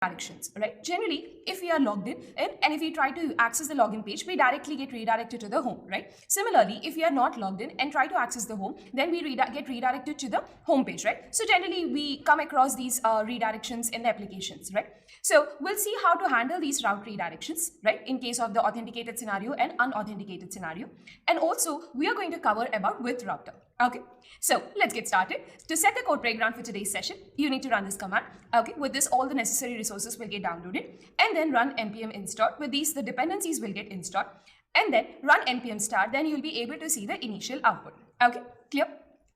redirections, right? Generally, if we are logged in and if we try to access the login page, we directly get redirected to the home, right? Similarly, if we are not logged in and try to access the home, then we get redirected to the home page, right? So generally, we come across these redirections in the applications, right? So we'll see how to handle these route redirections, right? In case of the authenticated scenario and unauthenticated scenario. And also, we are going to cover about with router. Okay, so let's get started. To set the code playground for today's session, you need to run this command. Okay, with this, all the necessary resources will get downloaded, and then run npm install. With these, the dependencies will get installed, and then run npm start. Then you'll be able to see the initial output. Okay, clear?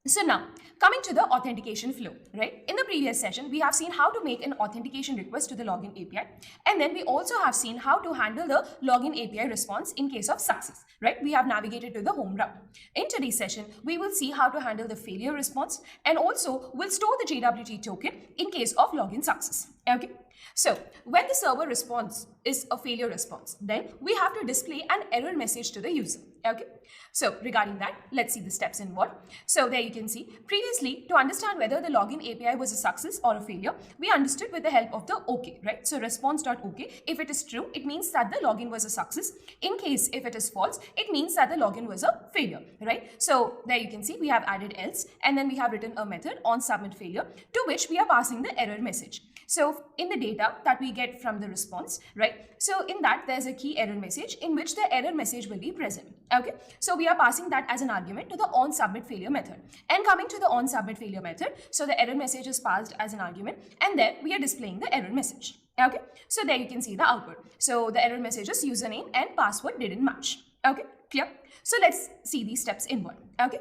So now, coming to the authentication flow, right? In the previous session, we have seen how to make an authentication request to the login API. And then we also have seen how to handle the login API response in case of success, right? We have navigated to the home route. In today's session, we will see how to handle the failure response, and also we'll store the JWT token in case of login success. Okay. So when the server response is a failure response, then we have to display an error message to the user. Okay. So regarding that, let's see the steps involved. So there you can see previously, to understand whether the login API was a success or a failure, we understood with the help of the OK, right? So response.OK, if it is true, it means that the login was a success. In case if it is false, it means that the login was a failure, right? So there you can see we have added else, and then we have written a method on submit failure to which we are passing the error message. So in the data that we get from the response, right? So in that there's a key error message in which the error message will be present. Okay. So we are passing that as an argument to the on submit failure method. And coming to the on submit failure method, so the error message is passed as an argument, and then we are displaying the error message. Okay. So there you can see the output. So the error message is username and password didn't match. Okay. Clear? So let's see these steps involved. Okay.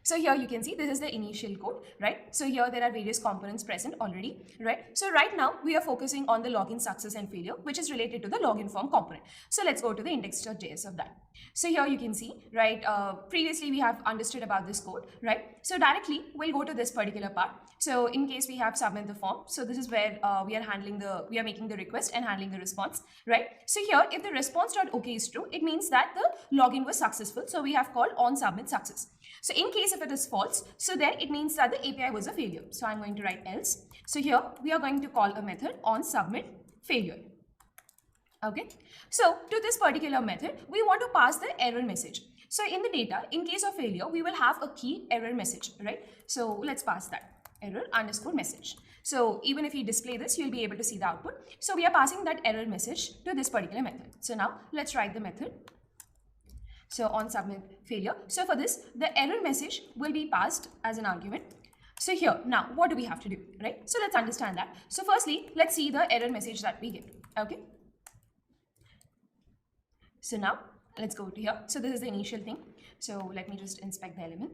So here you can see this is the initial code, right? So here there are various components present already, right? So right now we are focusing on the login success and failure, which is related to the login form component. So let's go to the index.js of that. So here you can see, right? Previously we have understood about this code, right? So directly we'll go to this particular part. So in case we have submit the form, so this is where we are making the request and handling the response, right? So here if the response.ok is true, it means that the login was successful. So we have called on submit success. So in case if it is false, so then it means that the API was a failure. So I'm going to write else. So here we are going to call a method on submit failure. Okay. So to this particular method, we want to pass the error message. So in the data, in case of failure, we will have a key error message, right? So let's pass that error underscore message. So even if you display this, you'll be able to see the output. So we are passing that error message to this particular method. So now let's write the method. So on submit failure. So for this, the error message will be passed as an argument. So here, now what do we have to do, right? So let's understand that. So firstly, let's see the error message that we get. Okay. So now let's go to here. So this is the initial thing. So let me just inspect the element.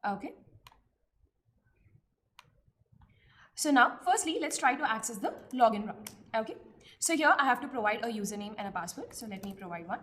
Okay. So now firstly, let's try to access the login route. Okay. So here I have to provide a username and a password. So let me provide one.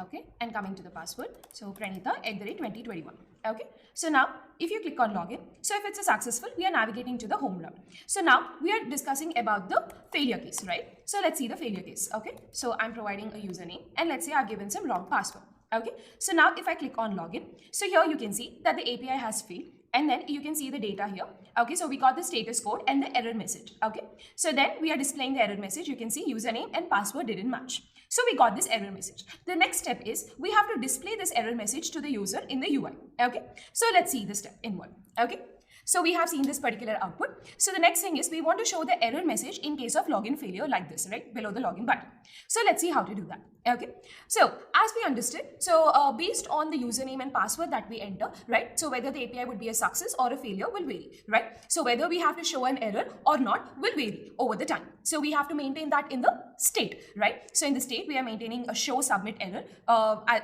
Okay, and coming to the password, so Pranita@2021. Okay, so now if you click on login, so if it's a successful, we are navigating to the home route. So now we are discussing about the failure case, right? So let's see the failure case. Okay, so I'm providing a username, and let's say I've given some wrong password. Okay, so now if I click on login, so here you can see that the API has failed. And then you can see the data here. Okay, so we got the status code and the error message. Okay, so then we are displaying the error message. You can see username and password didn't match. So we got this error message. The next step is we have to display this error message to the user in the UI. Okay, so let's see the step involved. Okay. So we have seen this particular output. So the next thing is we want to show the error message in case of login failure like this, right? Below the login button. So let's see how to do that. Okay. So as we understood, so based on the username and password that we enter, right? So whether the API would be a success or a failure will vary, right? So whether we have to show an error or not will vary over the time. So we have to maintain that in the state, right? So in the state, we are maintaining a show submit error.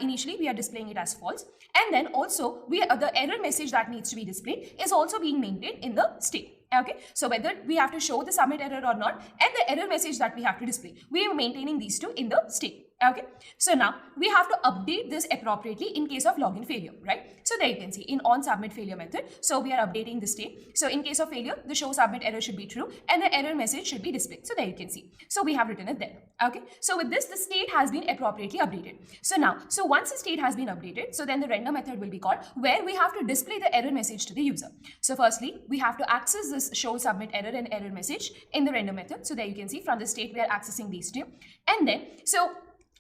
Initially, we are displaying it as false. And then also the error message that needs to be displayed is also being maintained in the state. Okay, so whether we have to show the submit error or not and the error message that we have to display, we are maintaining these two in the state. Okay, so now we have to update this appropriately in case of login failure, right? So there you can see in on submit failure method, so we are updating the state. So in case of failure, the show submit error should be true and the error message should be displayed. So there you can see. So we have written it there. Okay, so with this, the state has been appropriately updated. So now, so once the state has been updated, so then the render method will be called, where we have to display the error message to the user. So firstly, we have to access this show submit error and error message in the render method. So there you can see from the state we are accessing these two, and then so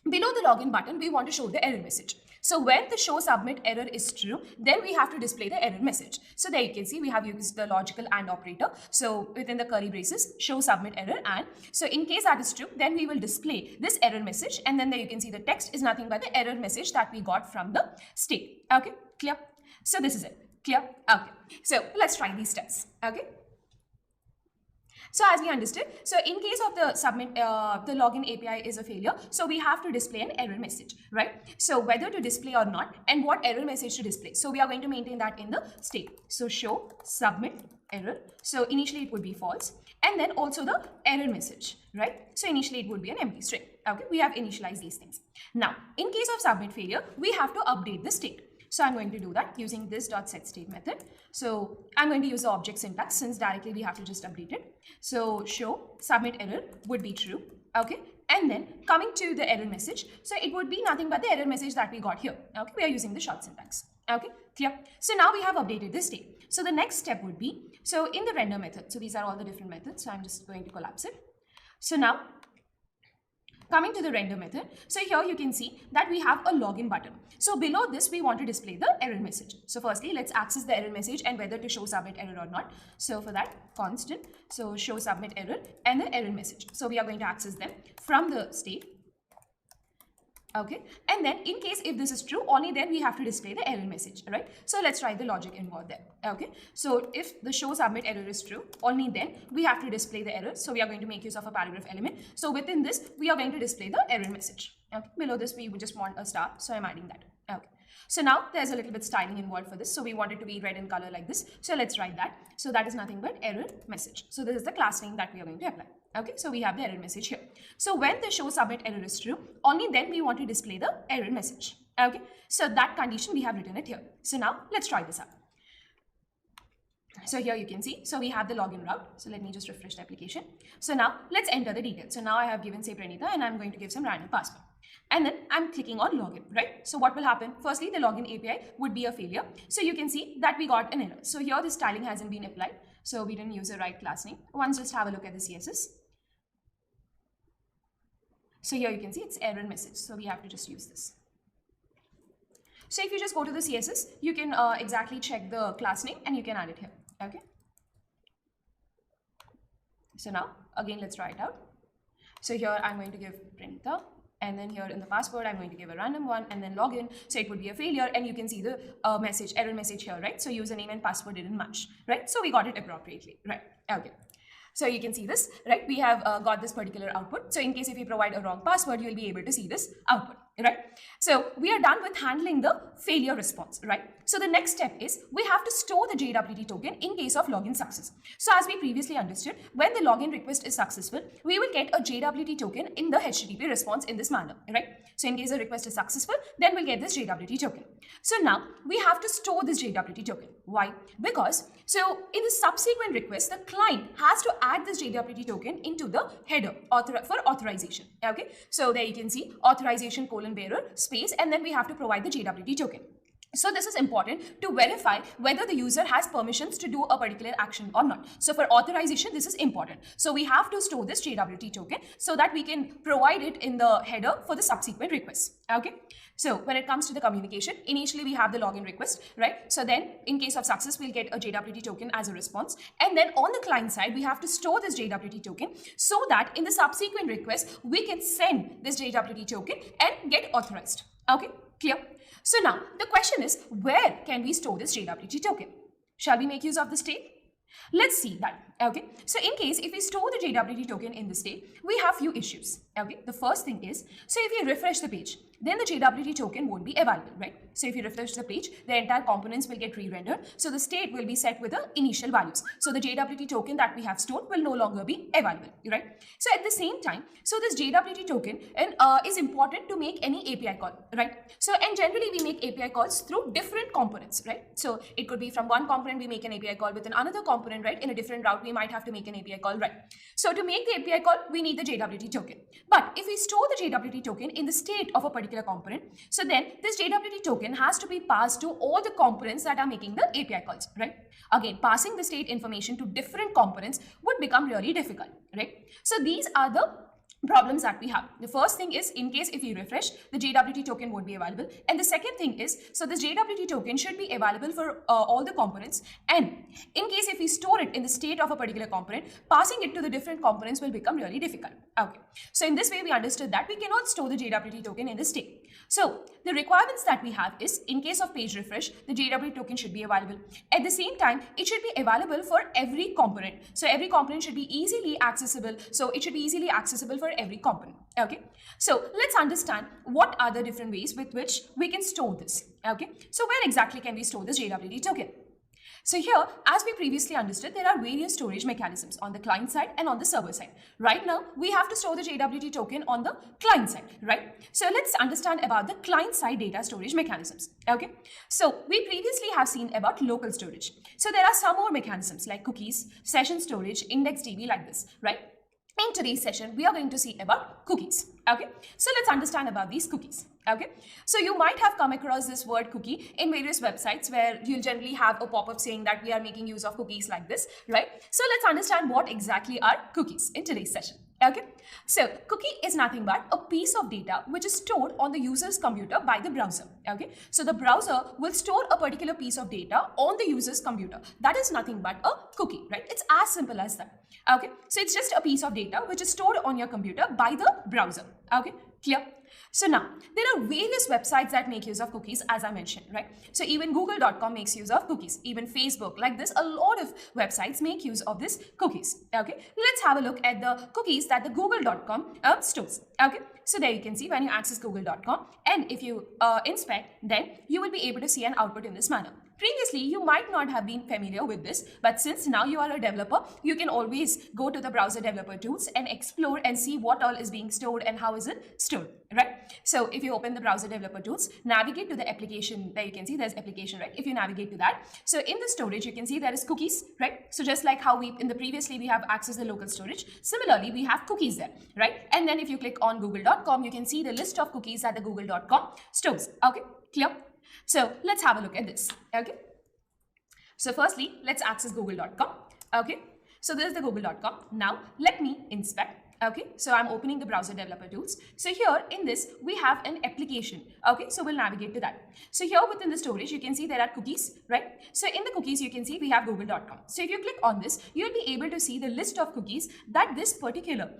below the login button, we want to show the error message. So when the show submit error is true, then we have to display the error message. So there you can see we have used the logical AND operator. So within the curly braces, show submit error and. So in case that is true, then we will display this error message. And then there you can see the text is nothing but the error message that we got from the state. Okay, clear? So this is it. Clear? Okay. So let's try these steps. Okay. So as we understood, so in case of the the login API is a failure, so we have to display an error message, right? So whether to display or not and what error message to display. So we are going to maintain that in the state. So show submit error. So initially it would be false, and then also the error message, right? So initially it would be an empty string. Okay, we have initialized these things. Now, in case of submit failure, we have to update the state. So I'm going to do that using this .setState method. So I'm going to use the object syntax since directly we have to just update it. So show submit error would be true. Okay. And then coming to the error message. So it would be nothing but the error message that we got here. Okay. We are using the short syntax. Okay. Clear. So now we have updated this state. So the next step would be, so in the render method, so these are all the different methods. So I'm just going to collapse it. So now, coming to the render method, so here you can see that we have a login button. So below this, we want to display the error message. So firstly, let's access the error message and whether to show submit error or not. So for that, constant, so show submit error and the error message. So we are going to access them from the state. Okay, and then in case if this is true, only then we have to display the error message, right? So let's try the logic involved there. Okay, so if the show submit error is true, only then we have to display the error. So we are going to make use of a paragraph element. So within this, we are going to display the error message. Okay, below this, we would just want a star. So I'm adding that. Okay. So now there's a little bit styling involved for this. So we want it to be red in color like this. So let's write that. So that is nothing but error message. So this is the class name that we are going to apply. Okay, so we have the error message here. So when the show submit error is true, only then we want to display the error message. Okay, so that condition we have written it here. So now let's try this out. So here you can see, so we have the login route. So let me just refresh the application. So now let's enter the details. So now I have given say Pranita and I'm going to give some random password. And then I'm clicking on login, right? So what will happen? Firstly, the login API would be a failure. So you can see that we got an error. So here the styling hasn't been applied. So we didn't use the right class name. Once just have a look at the CSS. So here you can see it's error message. So we have to just use this. So if you just go to the CSS, you can exactly check the class name and you can add it here. Okay. So now again, let's try it out. So here I'm going to give Pranita. And then here in the password, I'm going to give a random one and then login. So it would be a failure. And you can see the message, error message here, right? So username and password didn't match, right? So we got it appropriately, right? Okay. So you can see this, right? We have got this particular output. So in case if you provide a wrong password, you'll be able to see this output, right? So we are done with handling the failure response, right? So the next step is we have to store the JWT token in case of login success. So as we previously understood, when the login request is successful, we will get a JWT token in the HTTP response in this manner, right? So in case the request is successful, then we'll get this JWT token. So now we have to store this JWT token. Why? Because so in the subsequent request, the client has to add this JWT token into the header for authorization. Okay. So there you can see authorization : bearer space, and then we have to provide the JWT token. So this is important to verify whether the user has permissions to do a particular action or not. So for authorization, this is important. So we have to store this JWT token so that we can provide it in the header for the subsequent requests. Okay. So when it comes to the communication, initially we have the login request, right? So then in case of success, we'll get a JWT token as a response. And then on the client side, we have to store this JWT token so that in the subsequent request, we can send this JWT token and get authorized. Okay. Clear? So now the question is, where can we store this JWT token? Shall we make use of the state? Let's see that. Okay. So in case if we store the JWT token in the state, we have few issues. Okay. The first thing is, so if you refresh the page, then the JWT token won't be available, right? So if you refresh the page, the entire components will get re-rendered. So the state will be set with the initial values. So the JWT token that we have stored will no longer be available, right? So at the same time, so this JWT token is important to make any API call, right? So and generally we make API calls through different components, right? So it could be from one component we make an API call with another component, right? In a different route we might have to make an API call, right? So to make the API call we need the JWT token. But if we store the JWT token in the state of a particular component, so then this JWT token has to be passed to all the components that are making the API calls, right? Again, passing the state information to different components would become really difficult, right? So these are the problems that we have. The first thing is, in case if you refresh, the JWT token won't be available. And the second thing is, so this JWT token should be available for all the components. And in case if we store it in the state of a particular component, passing it to the different components will become really difficult. Okay. So in this way, we understood that we cannot store the JWT token in the state. So the requirements that we have is, in case of page refresh, the JWT token should be available. At the same time, it should be available for every component. So every component should be easily accessible. So it should be easily accessible for every component. Okay. So let's understand what are the different ways with which we can store this. Okay. So where exactly can we store this JWT token? So here, as we previously understood, there are various storage mechanisms on the client side and on the server side. Right now, we have to store the JWT token on the client side, right? So let's understand about the client side data storage mechanisms, okay? So we previously have seen about local storage. So there are some more mechanisms like cookies, session storage, IndexedDB like this, right? In today's session, we are going to see about cookies, okay? So let's understand about these cookies, okay? So you might have come across this word cookie in various websites where you'll generally have a pop-up saying that we are making use of cookies like this, right? So let's understand what exactly are cookies in today's session, okay? So cookie is nothing but a piece of data which is stored on the user's computer by the browser, okay? So the browser will store a particular piece of data on the user's computer. That is nothing but a cookie, right? It's as simple as that. Okay, so it's just a piece of data which is stored on your computer by the browser. Okay, clear? So now, there are various websites that make use of cookies, as I mentioned, right? So even google.com makes use of cookies. Even Facebook, like this, a lot of websites make use of this cookies. Okay, let's have a look at the cookies that the google.com stores. Okay, so there you can see when you access google.com, and if you inspect, then you will be able to see an output in this manner. Previously, you might not have been familiar with this, but since now you are a developer, you can always go to the browser developer tools and explore and see what all is being stored and how is it stored, right? So if you open the browser developer tools, navigate to the application, there you can see there's application, right? If you navigate to that, so in the storage, you can see there is cookies, right? So just like how we, in the previously, we have accessed the local storage. Similarly, we have cookies there, right? And then if you click on google.com, you can see the list of cookies that the google.com stores. Okay, clear? So let's have a look at this. Okay. So firstly, let's access google.com. Okay. So this is the google.com. Now let me inspect. Okay. So I'm opening the browser developer tools. So here in this, we have an application. Okay. So we'll navigate to that. So here within the storage, you can see there are cookies, right? So in the cookies, you can see we have google.com. So if you click on this, you'll be able to see the list of cookies that this particular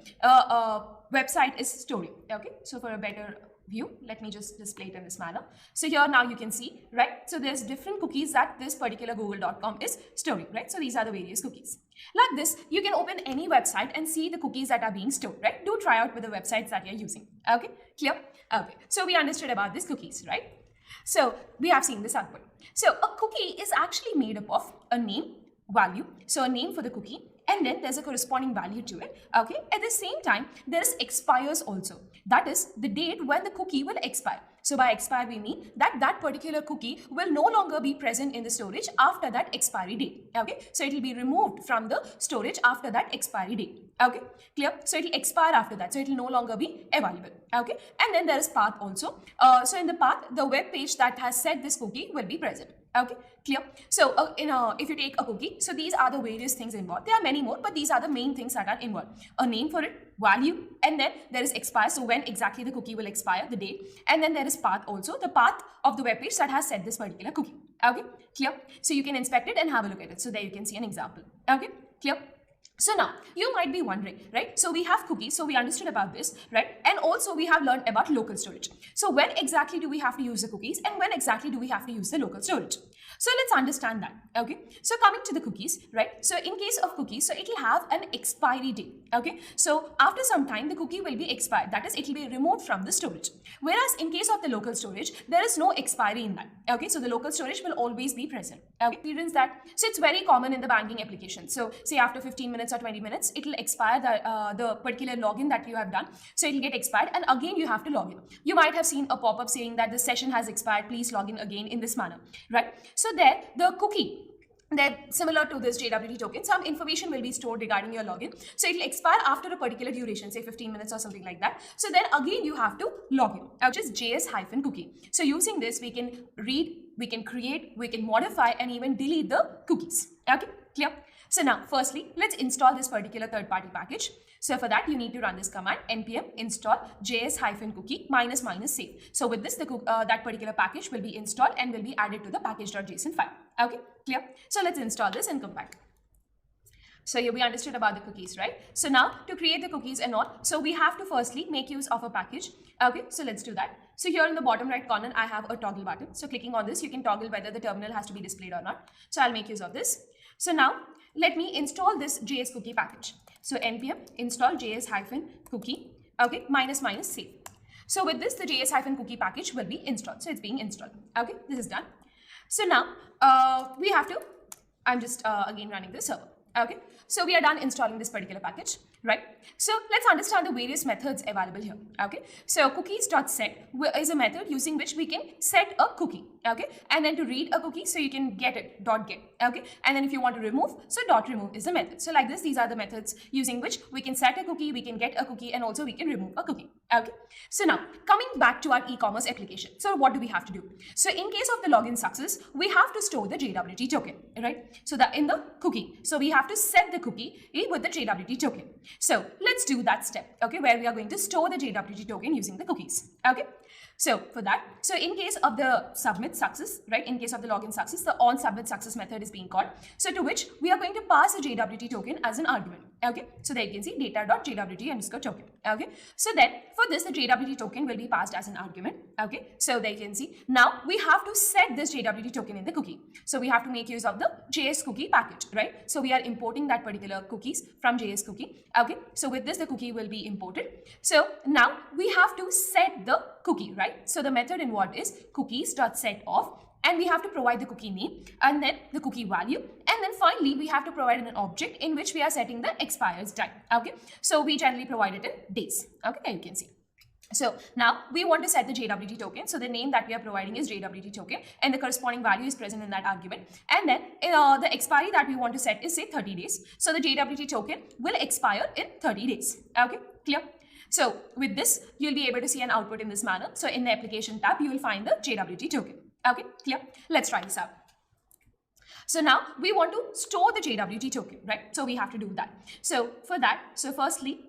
website is storing. Okay. So for a better view, let me just display it in this manner. So here now you can see, right? So there's different cookies that this particular google.com is storing, right? So these are the various cookies. Like this, you can open any website and see the cookies that are being stored, right? Do try out with the websites that you're using. Okay, clear? Okay, so we understood about these cookies, right? So we have seen this output. So a cookie is actually made up of a name, value, so a name for the cookie, and then there's a corresponding value to it. Okay, at the same time, there is expires also. That is the date when the cookie will expire. So by expire, we mean that that particular cookie will no longer be present in the storage after that expiry date. Okay, so it will be removed from the storage after that expiry date. Okay, clear? So it will expire after that. So it will no longer be available. Okay, and then there is path also. So in the path, the web page that has set this cookie will be present. Okay, clear? So if you take a cookie, so these are the various things involved. There are many more, but these are the main things that are involved. A name for it, value, and then there is expire. So when exactly the cookie will expire, the date, and then there is path also, the path of the web page that has set this particular cookie. Okay, clear? So you can inspect it and have a look at it. So there you can see an example. Okay, clear? So now you might be wondering, right? So we have cookies, so we understood about this, right? And also we have learned about local storage. So when exactly do we have to use the cookies and when exactly do we have to use the local storage? So let's understand that, okay? So coming to the cookies, right? So in case of cookies, so it will have an expiry date, okay? So after some time, the cookie will be expired. That is, it will be removed from the storage. Whereas in case of the local storage, there is no expiry in that, okay? So the local storage will always be present. Okay, experience that. So it's very common in the banking application. So say after 15 minutes or 20 minutes, it will expire the particular login that you have done. So it will get expired and again you have to log in. You might have seen a pop-up saying that the session has expired, please log in again in this manner, right? So there, the cookie, they're similar to this JWT token. Some information will be stored regarding your login. So it will expire after a particular duration, say 15 minutes or something like that. So then again you have to log in, which is JS-cookie. So using this, we can read, we can create, we can modify and even delete the cookies. Okay, clear? So now firstly, let's install this particular third-party package. So for that, you need to run this command npm install js-cookie -- save. So with this, that particular package will be installed and will be added to the package.json file. Okay, clear? So let's install this and come back. So here we understood about the cookies, right? So now to create the cookies and all, so we have to firstly make use of a package. Okay, so let's do that. So here in the bottom right corner, I have a toggle button. So clicking on this, you can toggle whether the terminal has to be displayed or not. So I'll make use of this. So now let me install this JS cookie package. So npm install js-cookie, okay, -- save. So with this, the js-cookie package will be installed. So it's being installed. Okay, this is done. So now we have to, I'm just again running the server. Okay, so we are done installing this particular package, right? So let's understand the various methods available here. Okay, so cookies.set is a method using which we can set a cookie. Okay, and then to read a cookie, so you can get it .get. Okay, and then if you want to remove, so .remove is the method. So like this, these are the methods using which we can set a cookie, we can get a cookie, and also we can remove a cookie. Okay, so now coming back to our e-commerce application. So what do we have to do? So in case of the login success, we have to store the JWT token, right? So that in the cookie, so we have to set the cookie with the JWT token. So let's do that step, okay, where we are going to store the JWT token using the cookies. Okay, so for that, so in case of the submit success, right, in case of the login success, the on submit success method is being called. So to which we are going to pass a JWT token as an argument. Okay, so there you can see data.jwt_token. Okay, so then for this, the JWT token will be passed as an argument. Okay, so there you can see now we have to set this JWT token in the cookie. So we have to make use of the JS cookie package, right? So we are importing that particular cookies from JS cookie. Okay, so with this, the cookie will be imported. So now we have to set the cookie, right? So the method involved is cookies.setOf. And we have to provide the cookie name and then the cookie value. And then finally, we have to provide an object in which we are setting the expires time. Okay, so we generally provide it in days. Okay, you can see. So now we want to set the JWT token. So the name that we are providing is JWT token and the corresponding value is present in that argument. And then the expiry that we want to set is say 30 days. So the JWT token will expire in 30 days. Okay, clear? So with this, you'll be able to see an output in this manner. So in the application tab, you will find the JWT token. Okay, clear? Let's try this out. So now we want to store the JWT token, right? So we have to do that. So for that, so firstly,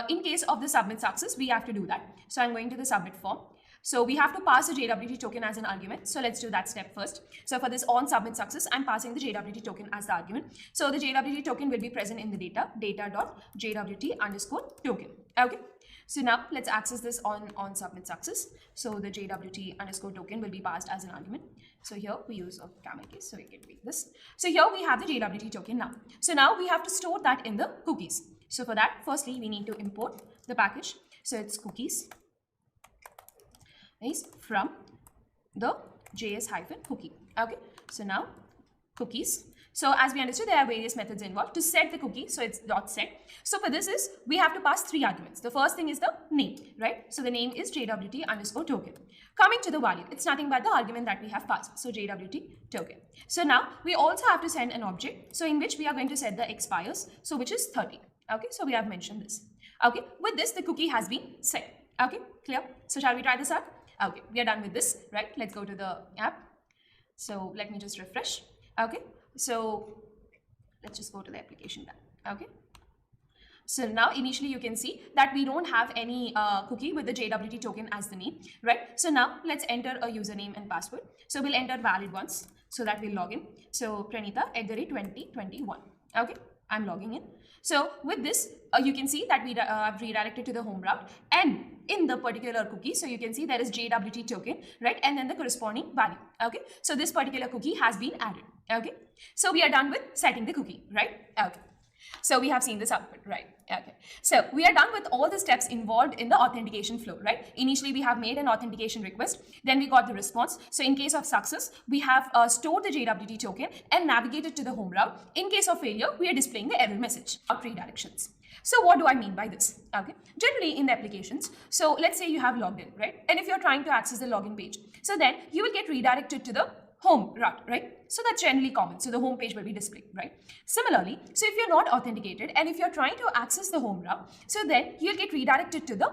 in case of the submit success, we have to do that. So I'm going to the submit form. So we have to pass the JWT token as an argument. So let's do that step first. So for this on submit success, I'm passing the JWT token as the argument. So the JWT token will be present in the data.jwt_token. Okay. So now let's access this on submit success. So the JWT_token will be passed as an argument. So here we use a camel case, so we can read this. So here we have the JWT token now. So now we have to store that in the cookies. So for that, firstly, we need to import the package. So it's cookies is from the JS-cookie. Okay. So now cookies. So as we understood, there are various methods involved to set the cookie. So it's .set. So for this is, we have to pass 3 arguments. The first thing is the name, right? So the name is JWT_token. Coming to the value, it's nothing but the argument that we have passed. So JWT token. So now we also have to send an object. So in which we are going to set the expires. So which is 30. Okay. So we have mentioned this. Okay. With this, the cookie has been set. Okay. Clear? So shall we try this out? Okay. We are done with this, right? Let's go to the app. So let me just refresh. Okay. So let's just go to the application tab. Okay. So now initially you can see that we don't have any cookie with the JWT token as the name, right? So now let's enter a username and password. So we'll enter valid ones so that we'll log in. So Pranita @ 2021. Okay. I'm logging in. So with this, you can see that we have redirected to the home route, and in the particular cookie, so you can see there is JWT token, right? And then the corresponding value. Okay. So this particular cookie has been added. Okay. So we are done with setting the cookie, right? Okay. So we have seen this output, right? Okay. So we are done with all the steps involved in the authentication flow, right? Initially, we have made an authentication request. Then we got the response. So in case of success, we have stored the JWT token and navigated to the home route. In case of failure, we are displaying the error message of redirections. So what do I mean by this? Okay. Generally in the applications, so let's say you have logged in, right? And if you're trying to access the login page, so then you will get redirected to the home route, right? So that's generally common. So the home page will be displayed, right? Similarly, so if you're not authenticated and if you're trying to access the home route, so then you'll get redirected to the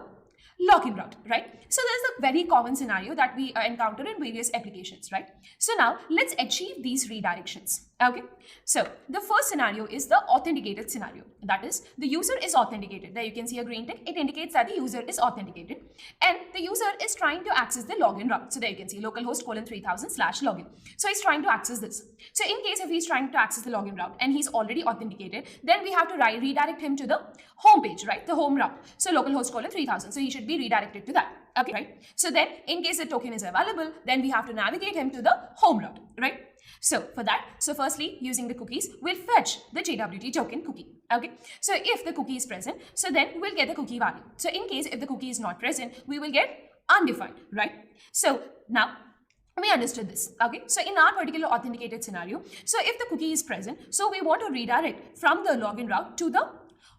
login route, right? So there's a very common scenario that we encounter in various applications, right? So now let's achieve these redirections. Okay, so the first scenario is the authenticated scenario. That is, the user is authenticated. There you can see a green tick. It indicates that the user is authenticated and the user is trying to access the login route. So there you can see localhost :3000/login. So he's trying to access this. So in case if he's trying to access the login route and he's already authenticated, then we have to redirect him to the home page, right? The home route. So localhost :3000. So he should be redirected to that. Okay, right? So then in case the token is available, then we have to navigate him to the home route, right? So for that, so firstly, using the cookies, we'll fetch the JWT token cookie. Okay. So if the cookie is present, so then we'll get the cookie value. So in case if the cookie is not present, we will get undefined, right? So now we understood this. Okay. So in our particular authenticated scenario, so if the cookie is present, so we want to redirect from the login route to the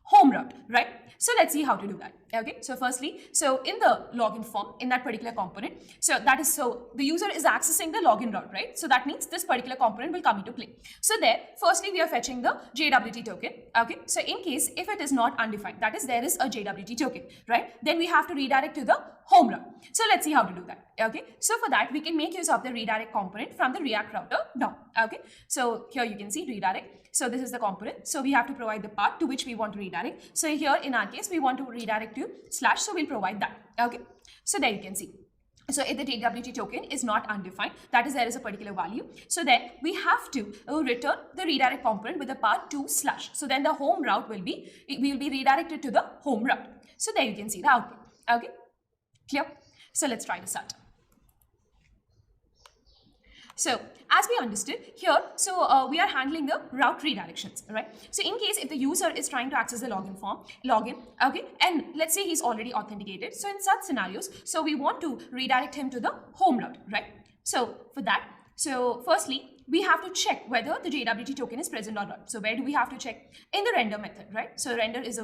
home route, right? So let's see how to do that. Okay, so firstly, so in the login form, in that particular component, so that is, so the user is accessing the login route, right? So that means this particular component will come into play. So there, firstly, we are fetching the JWT token. Okay, so in case if it is not undefined, that is there is a JWT token, right? Then we have to redirect to the home route. So let's see how to do that. Okay, so for that, we can make use of the redirect component from the React router DOM. Okay, so here you can see redirect. So this is the component. So we have to provide the path to which we want to redirect. So here in our case, we want to redirect to /, so we'll provide that. Okay, so there you can see. So if the JWT token is not undefined, that is there is a particular value. So then we have to return the redirect component with the path to /. So then the home route will be, we will be redirected to the home route. So there you can see the output. Okay, clear? So let's try this out. So as we understood here, so we are handling the route redirections, right? So in case if the user is trying to access the login, okay, and let's say he's already authenticated. So in such scenarios, so we want to redirect him to the home route, right? So for that, so firstly, we have to check whether the JWT token is present or not. So where do we have to check? In the render method, right? So render is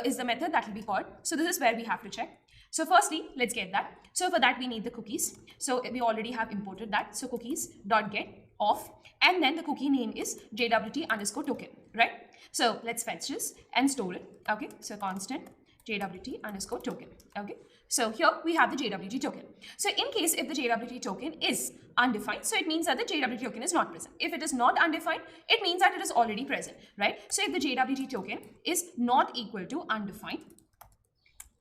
is the method that will be called. So this is where we have to check. So firstly, let's get that. So for that, we need the cookies. So we already have imported that. So cookies.get off, and then the cookie name is JWT_token, right? So let's fetch this and store it. Okay, so constant JWT_token. Okay, so here we have the JWT token. So in case if the JWT token is undefined, so it means that the JWT token is not present. If it is not undefined, it means that it is already present, right? So if the JWT token is not equal to undefined,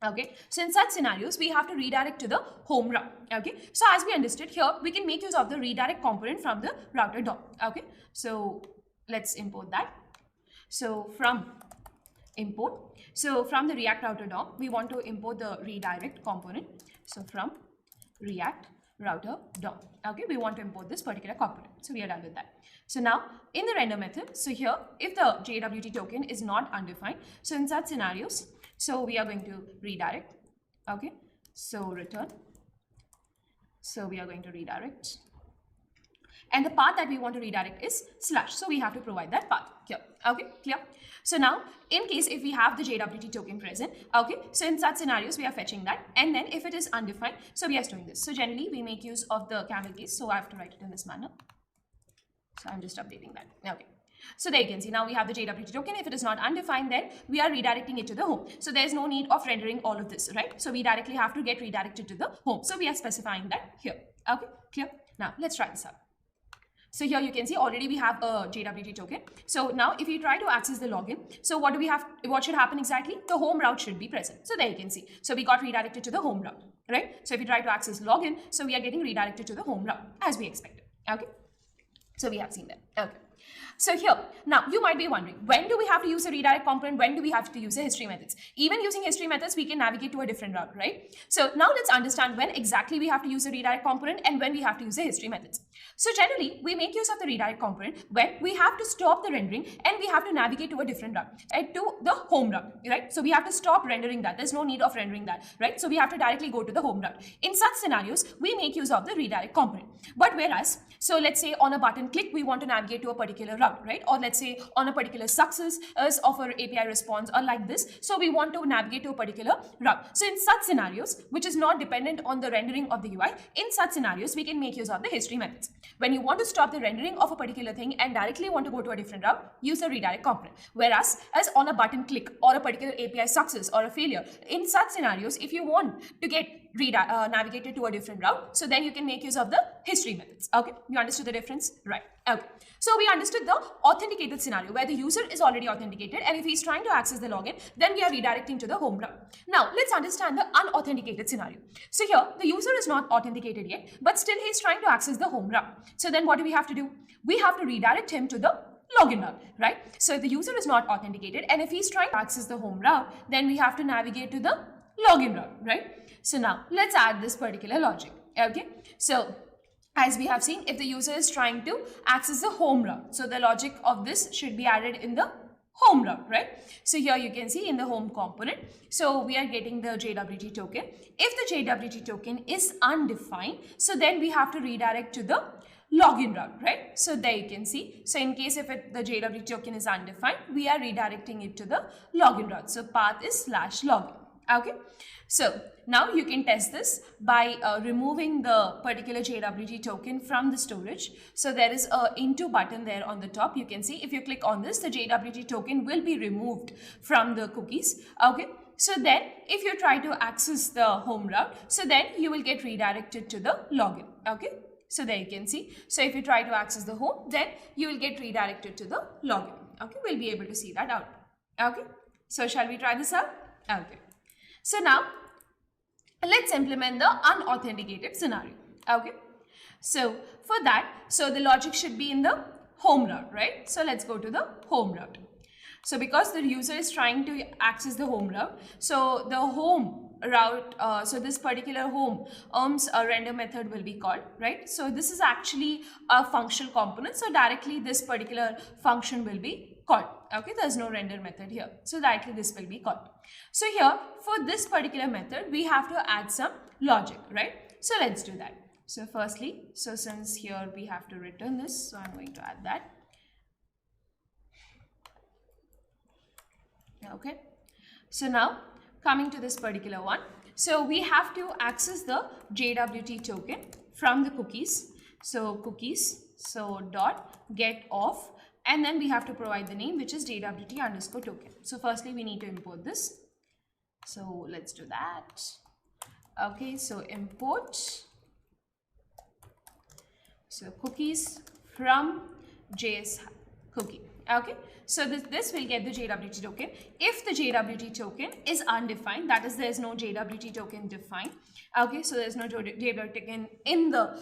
okay, so in such scenarios, we have to redirect to the home route. Okay, so as we understood here, we can make use of the redirect component from the router DOM. Okay, so let's import that. So from import, so from the React router DOM, we want to import the redirect component. So from React router DOM, okay, we want to import this particular component. So we are done with that. So now in the render method, so here if the JWT token is not undefined, so in such scenarios, so we are going to redirect. Okay, so return. So we are going to redirect, and the path that we want to redirect is /. So we have to provide that path here. Okay, clear? So now in case if we have the JWT token present, okay, so in such scenarios we are fetching that, and then if it is undefined, so we are storing this. So generally we make use of the camel case, so I have to write it in this manner. So I'm just updating that. Okay. So there you can see now we have the JWT token. If it is not undefined, then we are redirecting it to the home. So there's no need of rendering all of this, right? So we directly have to get redirected to the home. So we are specifying that here. Okay, clear? Now let's try this out. So here you can see already we have a JWT token. So now if you try to access the login, so what do we have? What should happen exactly? The home route should be present. So there you can see. So we got redirected to the home route, right? So if you try to access login, so we are getting redirected to the home route as we expected. Okay. So we have seen that. Okay. So here, now you might be wondering, when do we have to use a redirect component? When do we have to use a history methods? Even using history methods, we can navigate to a different route, right? So now let's understand when exactly we have to use a redirect component and when we have to use a history methods. So generally, we make use of the redirect component when we have to stop the rendering and we have to navigate to a different route, right? To the home route, right? So we have to stop rendering that. There's no need of rendering that, right? So we have to directly go to the home route. In such scenarios, we make use of the redirect component. But whereas, so let's say on a button click, we want to navigate to a particular route, right? Or let's say on a particular success of our API response or like this. So we want to navigate to a particular route. So in such scenarios, which is not dependent on the rendering of the UI, in such scenarios, we can make use of the history methods. When you want to stop the rendering of a particular thing and directly want to go to a different route, use a redirect component. Whereas as on a button click or a particular API success or a failure, in such scenarios, if you want to get navigated to a different route, so then you can make use of the history methods. Okay, you understood the difference, right? Okay, so we understood the authenticated scenario where the user is already authenticated, and if he's trying to access the login, then we are redirecting to the home route. Now let's understand the unauthenticated scenario. So here the user is not authenticated yet, but still he's trying to access the home route. So then what do we have to do? We have to redirect him to the login route, right? So if the user is not authenticated and if he's trying to access the home route, then we have to navigate to the login route, right? So now let's add this particular logic. Okay, so as we have seen, if the user is trying to access the home route, so the logic of this should be added in the home route, right? So here you can see in the home component, so we are getting the JWT token. If the JWT token is undefined, so then we have to redirect to the login route, right? So there you can see. So in case if the JWT token is undefined, we are redirecting it to the login route. So path is /login. Okay, so now you can test this by removing the particular JWT token from the storage. So there is a into button there on the top. You can see if you click on this, the JWT token will be removed from the cookies. Okay, so then if you try to access the home route, so then you will get redirected to the login. Okay, so there you can see. So if you try to access the home, then you will get redirected to the login. Okay, we'll be able to see that out. Okay, so shall we try this out? Okay. So now let's implement the unauthenticated scenario. Okay, so for that, so the logic should be in the home route, right? So let's go to the home route. So because the user is trying to access the home route, so the home route, so this particular home a render method will be called, right? So this is actually a functional component, so directly this particular function will be called. Okay, there's no render method here, so directly this will be called. So here for this particular method we have to add some logic, right? So let's do that. So firstly, so since here we have to return this, so I'm going to add that. Okay, so now coming to this particular one, so we have to access the JWT token from the cookies. So cookies, so dot get off, and then we have to provide the name, which is JWT underscore token. So firstly we need to import this. So let's do that. Okay, so import, so cookies from JS cookie. Okay, so this will get the JWT token. If the JWT token is undefined, that is, there is no JWT token defined. Okay, so there is no JWT token in the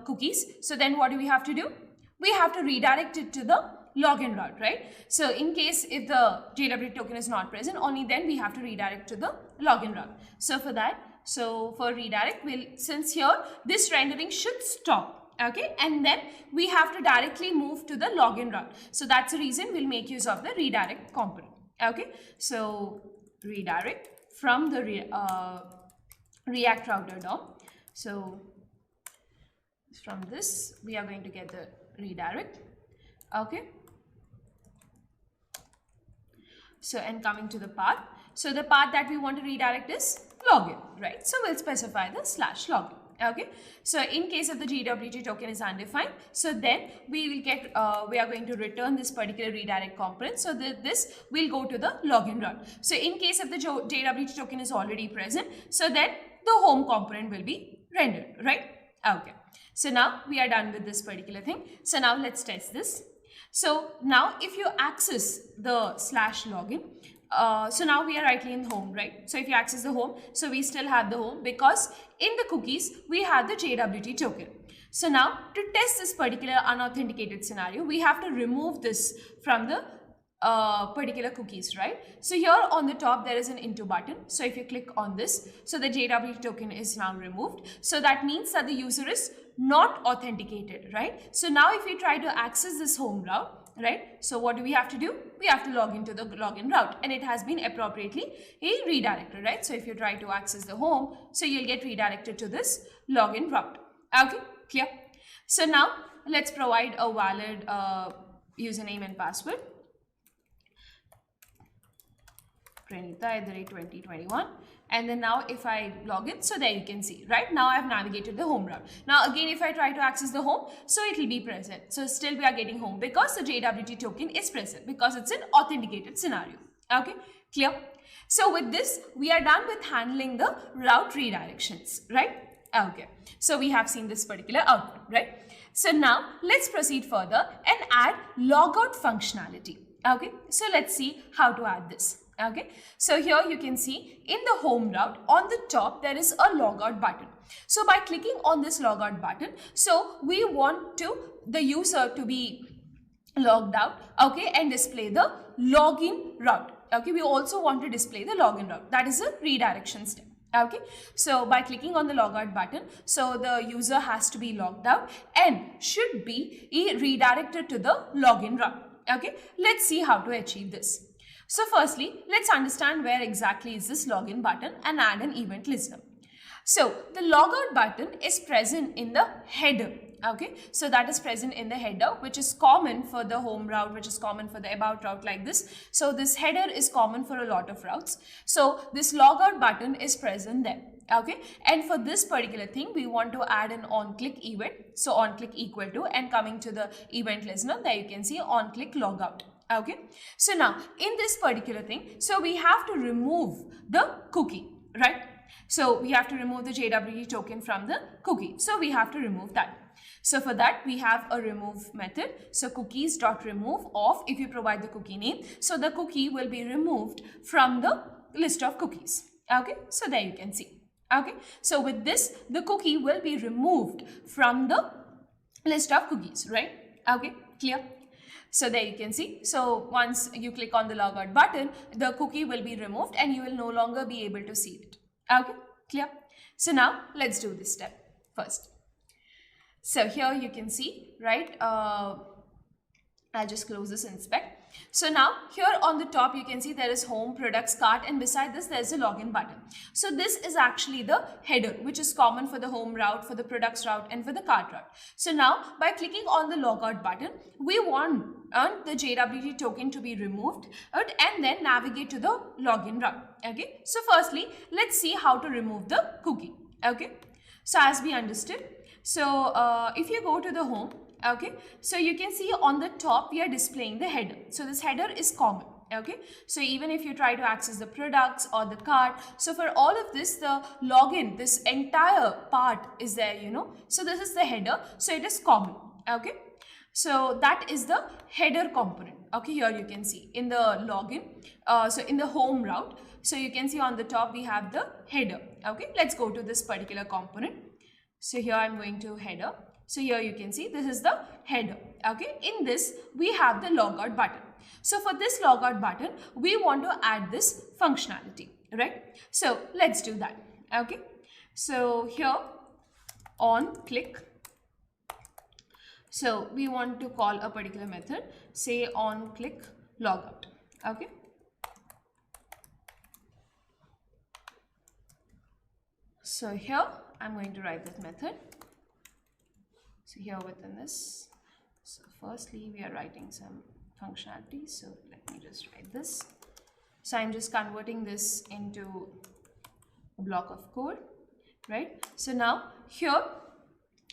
cookies. So then what do we have to do? We have to redirect it to the login route, right? So in case if the JWT token is not present, only then we have to redirect to the login route. So for that, so for redirect, since here this rendering should stop. Okay, and then we have to directly move to the login route. So that's the reason we'll make use of the redirect component. Okay, so redirect from the React router DOM. So from this we are going to get the redirect. Okay, so and coming to the path, so the path that we want to redirect is login, right? So we'll specify the /login. Okay, so in case if the JWT token is undefined, so then we will get we are going to return this particular redirect component, so that this will go to the login route. So in case if the JWT token is already present, so then the home component will be rendered, right? Okay, so now we are done with this particular thing. So now let's test this. So now if you access the /login, so now we are rightly in home, right? So if you access the home, so we still have the home because in the cookies we have the JWT token. So now to test this particular unauthenticated scenario, we have to remove this from the particular cookies, right? So here on the top there is an into button. So if you click on this, so the JWT token is now removed. So that means that the user is not authenticated, right? So now if we try to access this home route, right, so what do we have to do? We have to log into the login route, and it has been appropriately redirected, right? So if you try to access the home, so you'll get redirected to this login route. Okay, clear? So now let's provide a valid username and password. Pranita@2021, and then now if I log in, so there you can see, right, now I have navigated the home route. Now again if I try to access the home, so it will be present. So still we are getting home because the JWT token is present, because it's an authenticated scenario. Okay, clear? So with this we are done with handling the route redirections, right? Okay, so we have seen this particular output, right? So now let's proceed further and add logout functionality. Okay, so let's see how to add this. Okay, so here you can see in the home route on the top there is a logout button. So by clicking on this logout button, so we want the user to be logged out, okay, and display the login route. Okay, we also want to display the login route. That is a redirection step. Okay, so by clicking on the logout button, so the user has to be logged out and should be redirected to the login route. Okay, let's see how to achieve this. So firstly, let's understand where exactly is this login button and add an event listener. So the logout button is present in the header. Okay, so that is present in the header, which is common for the home route, which is common for the about route, like this. So this header is common for a lot of routes. So this logout button is present there. Okay, and for this particular thing we want to add an on click event. So on click equal to, and coming to the event listener, there you can see on click logout. Okay, so now in this particular thing, so we have to remove the cookie, right? So we have to remove the JWT token from the cookie. So we have to remove that. So for that we have a remove method. So cookies.remove of, if you provide the cookie name, so the cookie will be removed from the list of cookies. Okay, so there you can see. Okay, so with this the cookie will be removed from the list of cookies, right? Okay, clear? So there you can see. So once you click on the logout button, the cookie will be removed and you will no longer be able to see it. Okay, clear? So now let's do this step first. So here you can see, right? I'll just close this inspect. So now here on the top you can see there is home, products, cart, and beside this there is a login button. So this is actually the header, which is common for the home route, for the products route, and for the cart route. So now by clicking on the logout button, we want the JWT token to be removed and then navigate to the login route. Okay, so firstly let's see how to remove the cookie. Okay, so as we understood, so if you go to the home, okay, so you can see on the top we are displaying the header. So this header is common. Okay, so even if you try to access the products or the cart, so for all of this the login, this entire part is there, you know. So this is the header, so it is common. Okay, so that is the header component. Okay, here you can see in the login, so in the home route, so you can see on the top we have the header. Okay, let's go to this particular component. So here I'm going to header. So here you can see this is the header. Okay, in this we have the logout button. So for this logout button we want to add this functionality, right? So let's do that. Okay, so here on click, so we want to call a particular method, say on click logout. Okay, so here I'm going to write this method. So here within this, so firstly we are writing some functionality. So let me just write this. So I'm just converting this into a block of code, right? So now here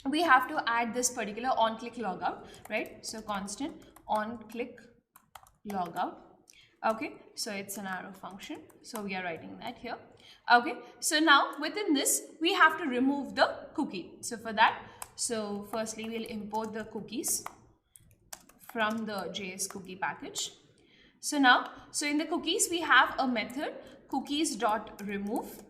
we have to add this particular on click logout, right? So constant on click logout. Okay, so it's an arrow function, so we are writing that here. Okay, so now within this we have to remove the cookie. So for that, so firstly we'll import the cookies from the JS cookie package. So now, so in the cookies we have a method cookies.remove.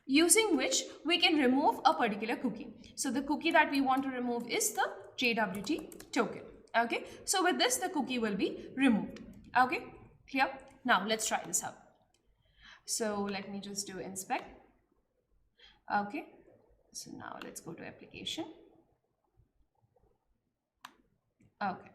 using which we can remove a particular cookie. So the cookie that we want to remove is the JWT token. Okay, so with this the cookie will be removed. Okay, clear? Now let's try this out. So let me just do inspect. Okay, so now let's go to application. Okay,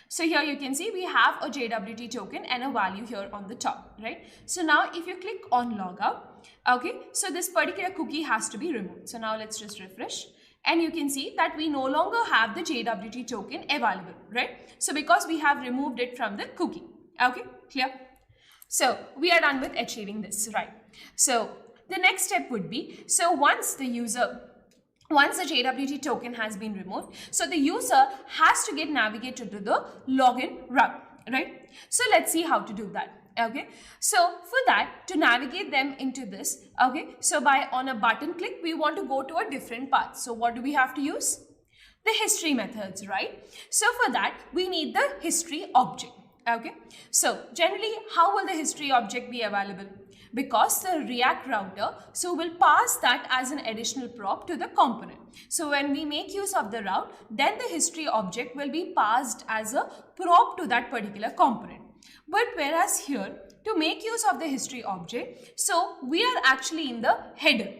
so here you can see we have a JWT token and a value here on the top, right? So now if you click on logout, okay, so this particular cookie has to be removed. So now let's just refresh and you can see that we no longer have the JWT token available, right? So because we have removed it from the cookie. Okay, clear? So we are done with achieving this, right? So the next step would be, so once the JWT token has been removed, so the user has to get navigated to the login route, right? So let's see how to do that. Okay, so for that, to navigate them into this, okay, so by on a button click, we want to go to a different path. So what do we have to use? The history methods, right? So for that, we need the history object. Okay, so generally, how will the history object be available? Because the React router, so will pass that as an additional prop to the component. So when we make use of the route, then the history object will be passed as a prop to that particular component. But whereas here, to make use of the history object, so we are actually in the header,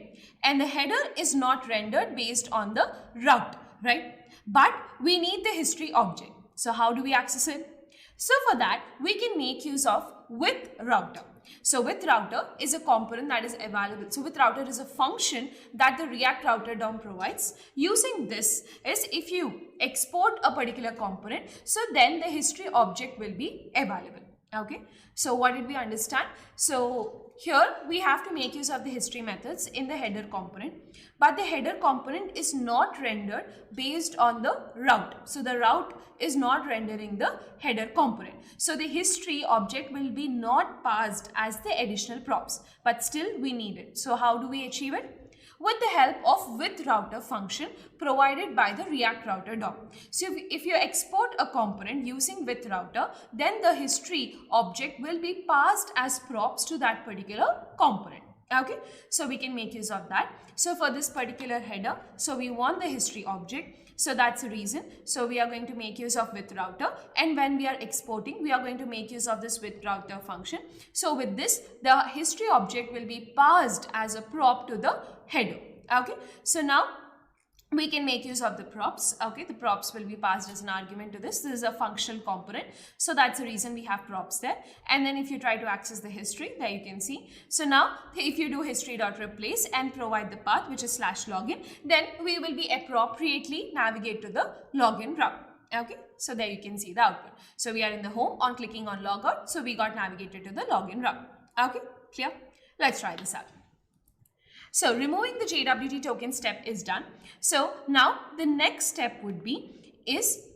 and the header is not rendered based on the route, right? But we need the history object. So how do we access it? So for that, we can make use of with router. So with router is a component that is available. So with router is a function that the React router DOM provides. Using this is if you export a particular component, so then the history object will be available. Okay, so what did we understand? So here we have to make use of the history methods in the header component, but the header component is not rendered based on the route. So the route is not rendering the header component. So the history object will be not passed as the additional props, but still we need it. So how do we achieve it? With the help of with router function provided by the React router DOM. So if you export a component using with router, then the history object will be passed as props to that particular component. Okay, so we can make use of that. So for this particular header, so we want the history object. So that's the reason. So we are going to make use of with router, and when we are exporting, we are going to make use of this with router function. So with this, the history object will be passed as a prop to the header. Okay, so now we can make use of the props. Okay, the props will be passed as an argument to this. This is a functional component, so that's the reason we have props there. And then if you try to access the history, there you can see. So now if you do history.replace and provide the path, which is /login, then we will be appropriately navigate to the login route. Okay, so there you can see the output. So we are in the home. On clicking on logout, so we got navigated to the login route. Okay, clear? Let's try this out. So removing the JWT token step is done. So now the next step would be is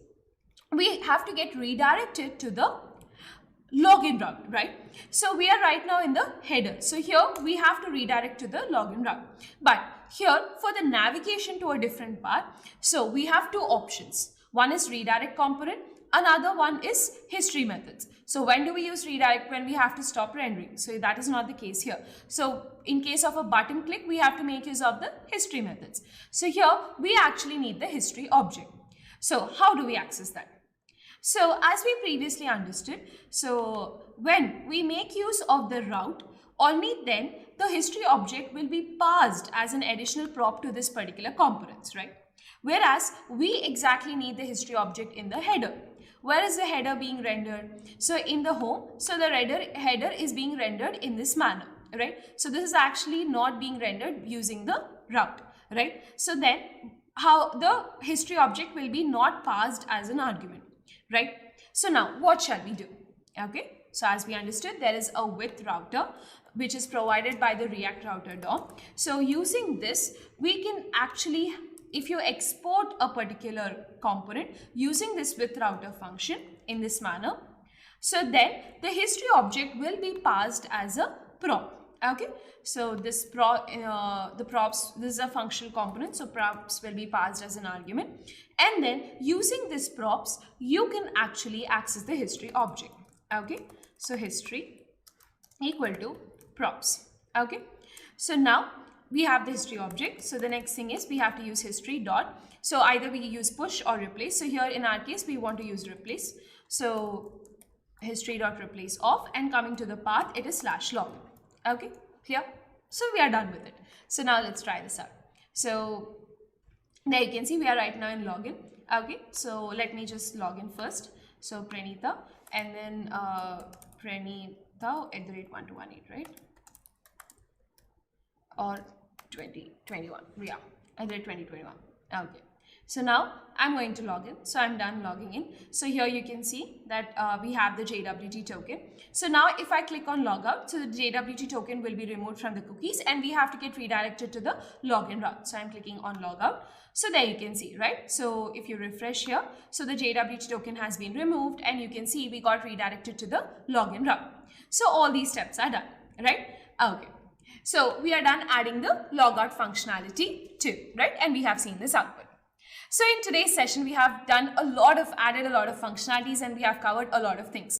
we have to get redirected to the login route, right? So we are right now in the header. So here we have to redirect to the login route. But here for the navigation to a different path, so we have two options. One is redirect component. Another one is history methods. So when do we use redirect? When we have to stop rendering. So that is not the case here. So in case of a button click, we have to make use of the history methods. So here we actually need the history object. So how do we access that? So as we previously understood, so when we make use of the route, only then the history object will be passed as an additional prop to this particular components, right? Whereas we exactly need the history object in the header. Where is the header being rendered? So in the home, so the header is being rendered in this manner, right? So this is actually not being rendered using the route, right? So then how the history object will be not passed as an argument, right? So now what shall we do? Okay, so as we understood, there is a with router which is provided by the React router DOM. So using this, we can actually, if you export a particular component using this with router function in this manner, so then the history object will be passed as a prop. Okay, so this the props, this is a functional component, so props will be passed as an argument, and then using this props you can actually access the history object. Okay, so history equal to props. Okay, So now we have the history object. So the next thing is we have to use history dot. So either we use push or replace. So here in our case, we want to use replace. So history dot replace off, and coming to the path, it is /login. Okay, clear? So we are done with it. So now let's try this out. So there you can see we are right now in login. Okay, so let me just log in first. So Pranita, and then Pranita at the rate 1218, right? Or 2021, yeah, at the rate 2021. Okay. So now I'm going to log in. So I'm done logging in. So here you can see that we have the JWT token. So now if I click on logout, so the JWT token will be removed from the cookies and we have to get redirected to the login route. So I'm clicking on logout. So there you can see, right? So if you refresh here, so the JWT token has been removed and you can see we got redirected to the login route. So all these steps are done, right? Okay. So we are done adding the logout functionality too, right? And we have seen this output. So in today's session, we have added a lot of functionalities and we have covered a lot of things.